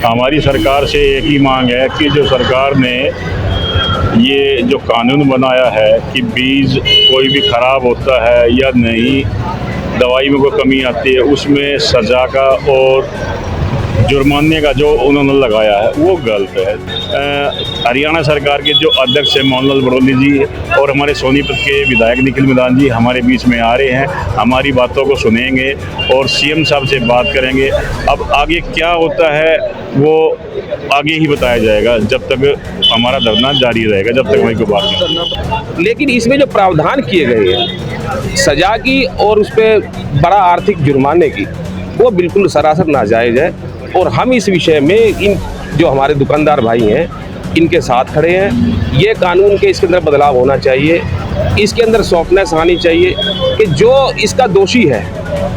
हमारी सरकार से एक ही मांग है कि जो सरकार ने ये जो कानून बनाया है कि बीज कोई भी ख़राब होता है या नहीं, दवाई में कोई कमी आती है, उसमें सज़ा का और जुर्माने का जो उन्होंने लगाया है वो गलत है। हरियाणा सरकार के जो अध्यक्ष हैं मोहनलाल बड़ौली जी और हमारे सोनीपत के विधायक निखिल मैदान जी हमारे बीच में आ रहे हैं, हमारी बातों को सुनेंगे और सीएम साहब से बात करेंगे। अब आगे क्या होता है वो आगे ही बताया जाएगा, जब तक हमारा धरना जारी रहेगा, जब तक हमारी कोई बात नहीं। लेकिन इसमें जो प्रावधान किए गए हैं सजा की और उस पर बड़ा आर्थिक जुर्माने की, वो बिल्कुल सरासर नाजायज़ है। और हम इस विषय में इन जो हमारे दुकानदार भाई हैं इनके साथ खड़े हैं। ये कानून के इसके अंदर बदलाव होना चाहिए, इसके अंदर सॉफ्टनेस आनी चाहिए कि जो इसका दोषी है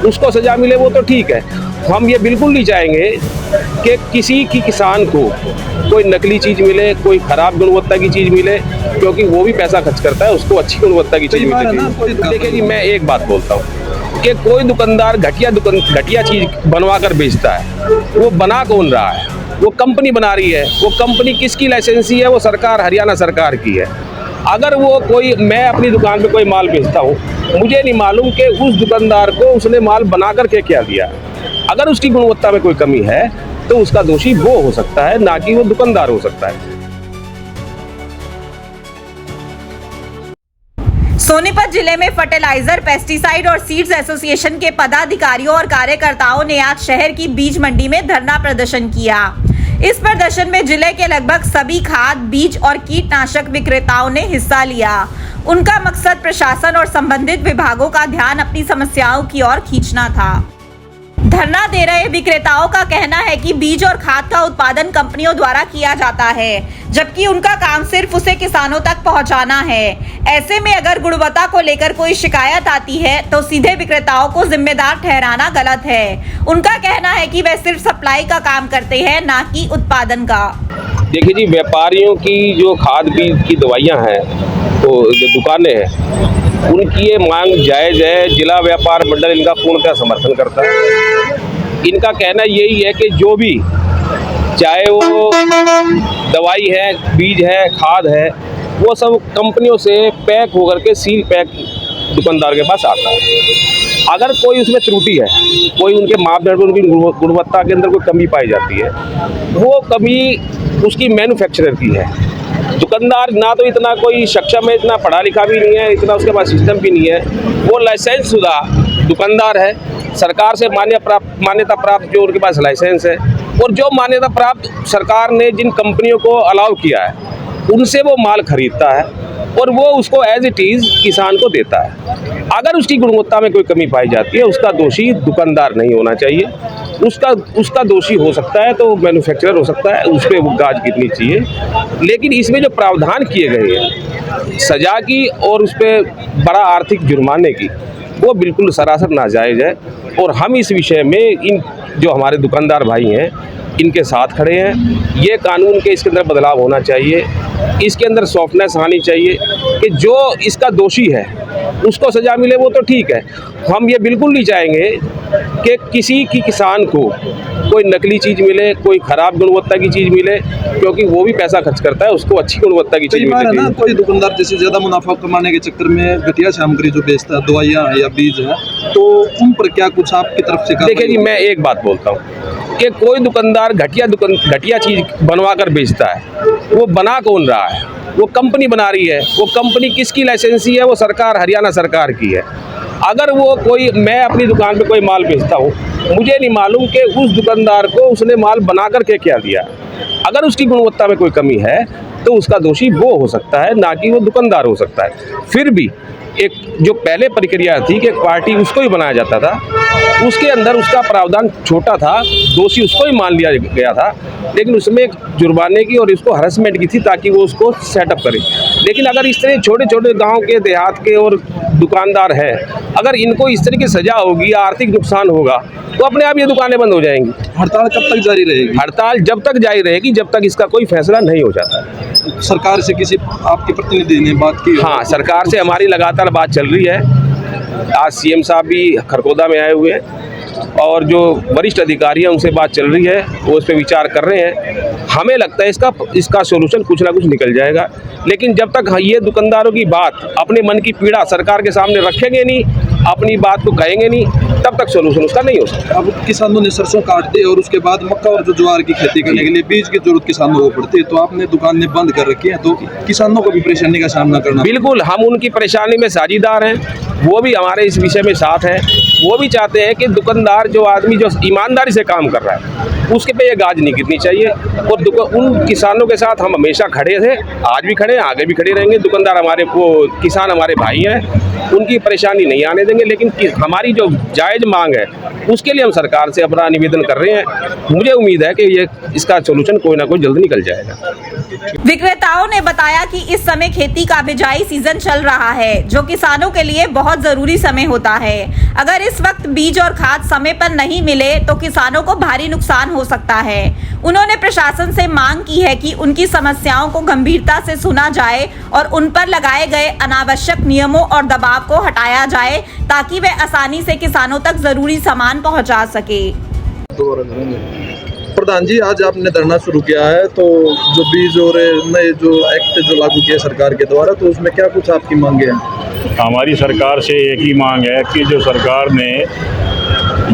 उसको सज़ा मिले, वो तो ठीक है। हम ये बिल्कुल नहीं चाहेंगे कि किसी की किसान को कोई नकली चीज़ मिले, कोई ख़राब गुणवत्ता की चीज़ मिले, क्योंकि वो भी पैसा खर्च करता है, उसको अच्छी गुणवत्ता की चीज़ मिले। देखिए जी, मैं एक बात बोलता हूँ कि कोई दुकानदार घटिया चीज़ बनवा कर बेचता है, वो बना कौन रहा है? वो कंपनी बना रही है। वो कंपनी किसकी लाइसेंसी है? वो सरकार, हरियाणा सरकार की है। अगर वो कोई, मैं अपनी दुकान पे कोई माल बेचता हूँ, मुझे नहीं मालूम कि उस दुकानदार को उसने माल बना कर के क्या दिया। अगर उसकी गुणवत्ता में कोई कमी है तो उसका दोषी वो हो सकता है, ना कि वो दुकानदार हो सकता है। सोनीपत जिले में फर्टिलाइजर, पेस्टिसाइड और सीड्स एसोसिएशन के पदाधिकारियों और कार्यकर्ताओं ने आज शहर की बीज मंडी में धरना प्रदर्शन किया। इस प्रदर्शन में जिले के लगभग सभी खाद, बीज और कीटनाशक विक्रेताओं ने हिस्सा लिया। उनका मकसद प्रशासन और संबंधित विभागों का ध्यान अपनी समस्याओं की ओर खींचना था। धरना दे रहे विक्रेताओं का कहना है कि बीज और खाद का उत्पादन कंपनियों द्वारा किया जाता है, जबकि उनका काम सिर्फ उसे किसानों तक पहुंचाना है। ऐसे में अगर गुणवत्ता को लेकर कोई शिकायत आती है तो सीधे विक्रेताओं को जिम्मेदार ठहराना गलत है। उनका कहना है कि वे सिर्फ सप्लाई का काम करते हैं, ना कि उत्पादन का। देखिए जी, व्यापारियों की जो खाद बीज की दवाइयाँ हैं, तो जो दुकानें हैं, उनकी ये मांग जायज़ है। जिला व्यापार मंडल इनका पूर्णतः समर्थन करता है। इनका कहना यही है कि जो भी, चाहे वो दवाई है, बीज है, खाद है, वो सब कंपनियों से पैक होकर के सील पैक दुकानदार के पास आता है। अगर कोई उसमें त्रुटि है, कोई उनके मापदंड, उनकी गुणवत्ता के अंदर कोई कमी पाई जाती है, वो कमी उसकी मैन्युफैक्चरर की है। दुकानदार ना तो इतना कोई सक्षम है, इतना पढ़ा लिखा भी नहीं है, इतना उसके पास सिस्टम भी नहीं है। वो लाइसेंस शुदा दुकानदार है, सरकार से मान्यता प्राप्त जो उनके पास लाइसेंस है, और जो मान्यता प्राप्त सरकार ने जिन कंपनियों को अलाउ किया है उनसे वो माल खरीदता है और वो उसको एज इट इज़ किसान को देता है। अगर उसकी गुणवत्ता में कोई कमी पाई जाती है, उसका दोषी दुकानदार नहीं होना चाहिए। उसका दोषी हो सकता है तो मैन्युफैक्चरर हो सकता है, उस पर गाज गिरनी चाहिए। लेकिन इसमें जो प्रावधान किए गए हैं सजा की और उस पर बड़ा आर्थिक जुर्माने की, वो बिल्कुल सरासर नाजायज़ है। और हम इस विषय में इन जो हमारे दुकानदार भाई हैं इनके साथ खड़े हैं। ये कानून के इसके अंदर बदलाव होना चाहिए, इसके अंदर सॉफ्टनेस आनी चाहिए कि जो इसका दोषी है उसको सज़ा मिले, वो तो ठीक है। हम ये बिल्कुल नहीं चाहेंगे कि किसी की किसान को कोई नकली चीज़ मिले, कोई ख़राब गुणवत्ता की चीज़ मिले, क्योंकि वो भी पैसा खर्च करता है, उसको अच्छी गुणवत्ता की चीज़ मिले ना। कोई दुकानदार जैसे ज़्यादा मुनाफा कमाने के चक्कर में घटिया सामग्री जो बेचता है, दवाइयाँ है या बीज है, तो उन पर क्या कुछ आपकी तरफ से? देखिए जी, मैं एक बात बोलता हूँ कि कोई दुकानदार घटिया चीज़ बनवा कर बेचता है, वो बना कौन रहा है? वो कंपनी बना रही है। वो कंपनी किसकी लाइसेंसी है? वो सरकार, हरियाणा सरकार की है। अगर वो कोई, मैं अपनी दुकान पे कोई माल बेचता हूँ, मुझे नहीं मालूम कि उस दुकानदार को उसने माल बना कर के क्या दिया। अगर उसकी गुणवत्ता में कोई कमी है तो उसका दोषी वो हो सकता है, ना कि वो दुकानदार हो सकता है। फिर भी एक जो पहले प्रक्रिया थी कि एक पार्टी उसको ही बनाया जाता था, उसके अंदर उसका प्रावधान छोटा था, दोषी उसको ही मान लिया गया था, लेकिन उसमें एक जुर्माने की और इसको हरासमेंट की थी ताकि वो उसको सेटअप करे। लेकिन अगर इस तरह छोटे छोटे गांव के, देहात के और दुकानदार हैं, अगर इनको इस तरह की सज़ा होगी, आर्थिक नुकसान होगा, तो अपने आप ये दुकानें बंद हो जाएंगी। हड़ताल कब तक जारी रहेगी? हड़ताल जब तक जारी रहेगी जब तक इसका कोई फैसला नहीं हो जाता। सरकार से किसी आपके प्रतिनिधि ने बात की? हाँ, सरकार से हमारी लगातार बात चल रही है। आज सीएम साहब भी खरगोदा में आए हुए हैं और जो वरिष्ठ अधिकारी हैं उनसे बात चल रही है, वो उस पर विचार कर रहे हैं। हमें लगता है इसका सोल्यूशन कुछ ना कुछ निकल जाएगा, लेकिन जब तक ये दुकानदारों की बात, अपने मन की पीड़ा सरकार के सामने रखेंगे नहीं, अपनी बात को कहेंगे नहीं, तब तक सोल्यूशन उसका नहीं हो सकता। अब किसानों ने सरसों काट दी और उसके बाद मक्का और जो ज्वार की खेती करने के लिए बीज की जरूरत किसानों को पड़ती है, तो आपने दुकानें बंद कर रखी है, तो किसानों को भी परेशानी का सामना करना। बिल्कुल, हम उनकी परेशानी में साझीदार हैं, वो भी हमारे इस विषय में साथ हैं। वो भी चाहते हैं कि दुकानदार, जो आदमी जो ईमानदारी से काम कर रहा है, उसके पे ये गाज नहीं गिरनी चाहिए। और उन किसानों के साथ हम हमेशा खड़े थे, आज भी खड़े हैं, आगे भी खड़े रहेंगे। दुकानदार हमारे, वो किसान हमारे भाई हैं, उनकी परेशानी नहीं आने देंगे। लेकिन हमारी जो जायज़ मांग है, उसके लिए हम सरकार से अपना निवेदन कर रहे हैं। मुझे उम्मीद है कि इसका सोल्यूशन कोई ना कोई जल्द निकल जाएगा। विक्रेताओं ने बताया कि इस समय खेती का बिजाई सीजन चल रहा है, जो किसानों के लिए बहुत जरूरी समय होता है। अगर इस वक्त बीज और खाद समय पर नहीं मिले तो किसानों को भारी नुकसान हो सकता है। उन्होंने प्रशासन से मांग की है कि उनकी समस्याओं को गंभीरता से सुना जाए और उन पर लगाए गए अनावश्यक नियमों और दबाव को हटाया जाए, ताकि वे आसानी से किसानों तक जरूरी सामान पहुंचा सके। प्रधान जी, आज आपने धरना शुरू किया है, तो जो बीज और नए जो एक्ट जो लागू किए सरकार के द्वारा, तो उसमें क्या कुछ आपकी मांगे हैं? हमारी सरकार से एक ही मांग है कि जो सरकार ने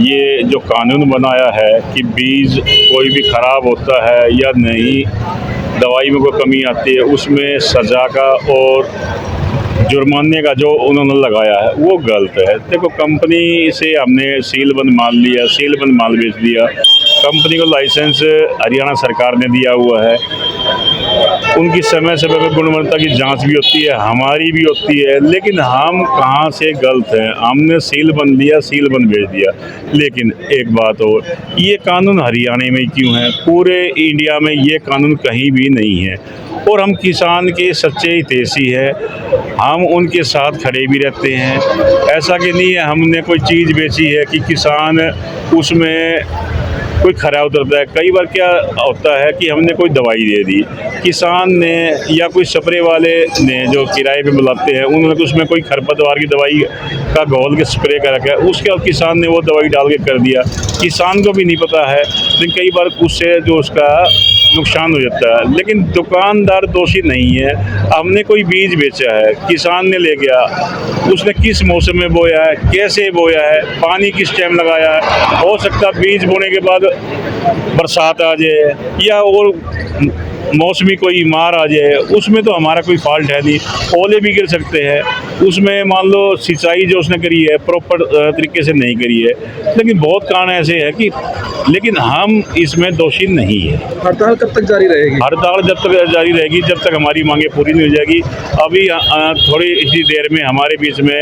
ये जो कानून बनाया है कि बीज कोई भी ख़राब होता है या नहीं, दवाई में कोई कमी आती है, उसमें सज़ा का और जुर्माने का जो उन्होंने लगाया है वो गलत है। देखो, कंपनी से हमने सीलबंद माल लिया, सीलबंद माल बेच दिया। कंपनी को लाइसेंस हरियाणा सरकार ने दिया हुआ है, उनकी समय समय पर गुणवत्ता की जांच भी होती है, हमारी भी होती है, लेकिन हम कहाँ से गलत हैं? हमने सीलबंद लिया, सीलबंद बेच दिया। लेकिन एक बात और, ये कानून हरियाणा में क्यों है? पूरे इंडिया में ये कानून कहीं भी नहीं है। और हम किसान के सच्चे हितैषी है, हम उनके साथ खड़े भी रहते हैं। ऐसा कि नहीं है हमने कोई चीज़ बेची है कि किसान उसमें कोई खरा उतरता है। कई बार क्या होता है कि हमने कोई दवाई दे दी, किसान ने या कोई स्प्रे वाले ने जो किराए पे बुलाते हैं, उन्होंने उसमें कोई खरपतवार की दवाई का घोल के स्प्रे कर रखा है, उसके बाद किसान ने वो दवाई डाल के कर दिया। किसान को भी नहीं पता है, लेकिन कई बार उससे जो उसका नुकसान हो जाता है। लेकिन दुकानदार दोषी नहीं है। हमने कोई बीज बेचा है, किसान ने ले गया, उसने किस मौसम में बोया है, कैसे बोया है, पानी किस टाइम लगाया है। हो सकता है बीज बोने के बाद बरसात आ जाए या और मौसमी कोई मार आ जाए, उसमें तो हमारा कोई फॉल्ट है नहीं। ओले भी गिर सकते हैं, उसमें मान लो सिंचाई जो उसने करी है प्रॉपर तरीके से नहीं करी है। लेकिन बहुत कारण ऐसे है कि, लेकिन हम इसमें दोषी नहीं है। हड़ताल कब तक जारी रहेगी? हड़ताल जब तक जारी रहेगी जब तक हमारी मांगे पूरी नहीं हो जाएगी। अभी थोड़ी इसी देर में हमारे बीच में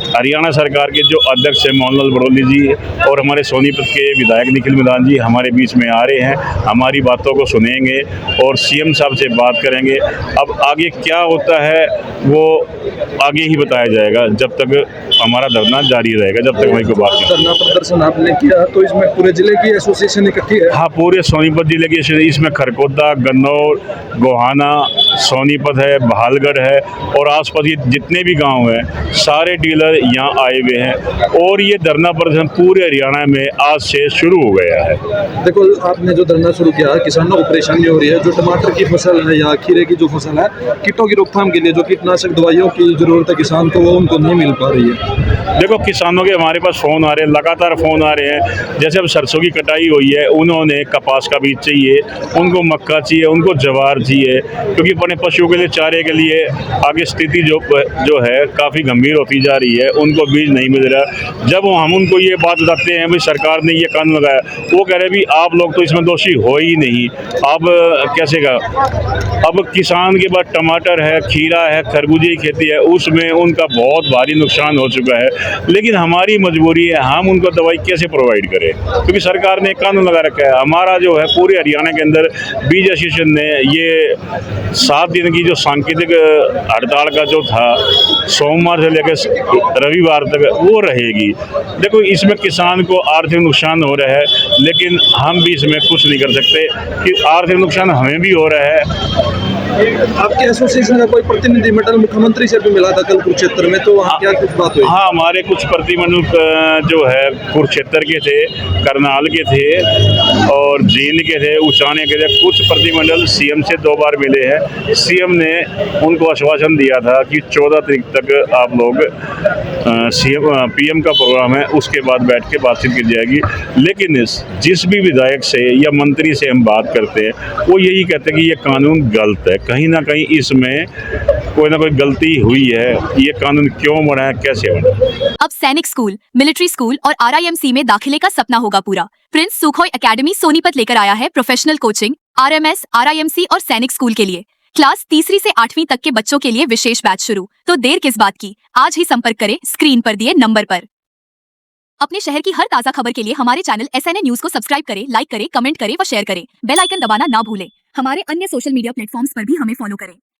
हरियाणा सरकार के जो अध्यक्ष हैं मोहनलाल बड़ौली जी और हमारे सोनीपत के विधायक निखिल मिलान जी हमारे बीच में आ रहे हैं। हमारी बातों को सुनेंगे और सीएम साहब से बात करेंगे। अब आगे क्या होता है वो आगे ही बताया जाएगा, जब तक हमारा धरना जारी रहेगा, जब तक हमारी कोई बात नहीं। धरना प्रदर्शन आपने किया तो इसमें पूरे जिले की एसोसिएशन इकट्ठी है? हाँ, पूरे सोनीपत जिले की, इसमें खरकोदा, गन्नौर, गोहाना, सोनीपत है, बहालगढ़ है और आसपास ये जितने भी गांव हैं सारे डीलर यहाँ आए हुए हैं। और ये धरना प्रदर्शन पूरे हरियाणा में आज से शुरू हो गया है। देखो, आपने जो धरना शुरू किया, किसानों को परेशानी हो रही है। जो टमाटर की फसल है या खीरे की जो फसल है, कीटों की रोकथाम के लिए जो कीटनाशक दवाइयों की जरूरत है किसान को, वो उनको नहीं मिल पा रही है। देखो, किसानों के हमारे पास फ़ोन आ रहे हैं, लगातार फ़ोन आ रहे हैं। जैसे अब सरसों की कटाई हुई है, उन्होंने कपास का बीज चाहिए, उनको मक्का चाहिए, उनको ज्वार चाहिए, क्योंकि अपने पशुओं के लिए चारे के लिए आगे स्थिति जो है काफ़ी गंभीर होती जा रही है, उनको बीज नहीं मिल रहा। जब हम उनको ये बात बताते हैं भाई सरकार ने ये कानून लगाया, वो कह रहे भी आप लोग तो इसमें दोषी हो ही नहीं, अब कैसे का। अब किसान के बाद टमाटर है, खीरा है, खरबूजे की खेती है, उसमें उनका बहुत भारी नुकसान हो चुका है। लेकिन हमारी मजबूरी है, हम उनको दवाई कैसे प्रोवाइड करें, क्योंकि सरकार ने कानून लगा रखा है। हमारा जो है पूरे हरियाणा के अंदर बीज एसोसिएशन ने ये 7 दिन की जो सांकेतिक हड़ताल का जो था, सोमवार से लेकर रविवार तक वो रहेगी। देखो, इसमें किसान को आर्थिक नुकसान हो रहा है, लेकिन हम भी इसमें कुछ नहीं कर सकते कि आर्थिक नुकसान हमें भी हो रहा है। आपके एसोसिएशन का कोई प्रतिनिधिमंडल मुख्यमंत्री से भी मिला था कल कुरुक्षेत्र में, तो वहाँ क्या कुछ बात हुई? हाँ, हमारे कुछ प्रतिनिधिमंडल जो है कुरुक्षेत्र के थे, करनाल के थे और जींद के थे, उचाने के थे। कुछ प्रतिनिधिमंडल सीएम से 2 बार मिले हैं। सीएम ने उनको आश्वासन दिया था कि 14 तारीख तक आप लोग पीएम का प्रोग्राम है, उसके बाद बैठ के बातचीत की जाएगी। लेकिन जिस भी विधायक से या मंत्री से हम बात करते हैं, वो यही कहते हैं कि ये कानून गलत है, कहीं ना कहीं इसमें कोई ना कोई गलती हुई है। ये कानून क्यों बना है, कैसे बना? अब सैनिक स्कूल, मिलिट्री स्कूल और RIMC में दाखिले का सपना होगा पूरा। प्रिंस सुखोई एकेडमी सोनीपत लेकर आया है प्रोफेशनल कोचिंग RMS, RIMC और सैनिक स्कूल के लिए। क्लास 3री से 8वीं तक के बच्चों के लिए विशेष बैच शुरू। तो देर किस बात की, आज ही संपर्क करें स्क्रीन पर दिए नंबर पर। अपने शहर की हर ताजा खबर के लिए हमारे चैनल SNA न्यूज को सब्सक्राइब करें, लाइक करें, कमेंट करें व शेयर करें। बेल आइकन दबाना ना भूलें। हमारे अन्य सोशल मीडिया प्लेटफॉर्म्स पर भी हमें फॉलो करें।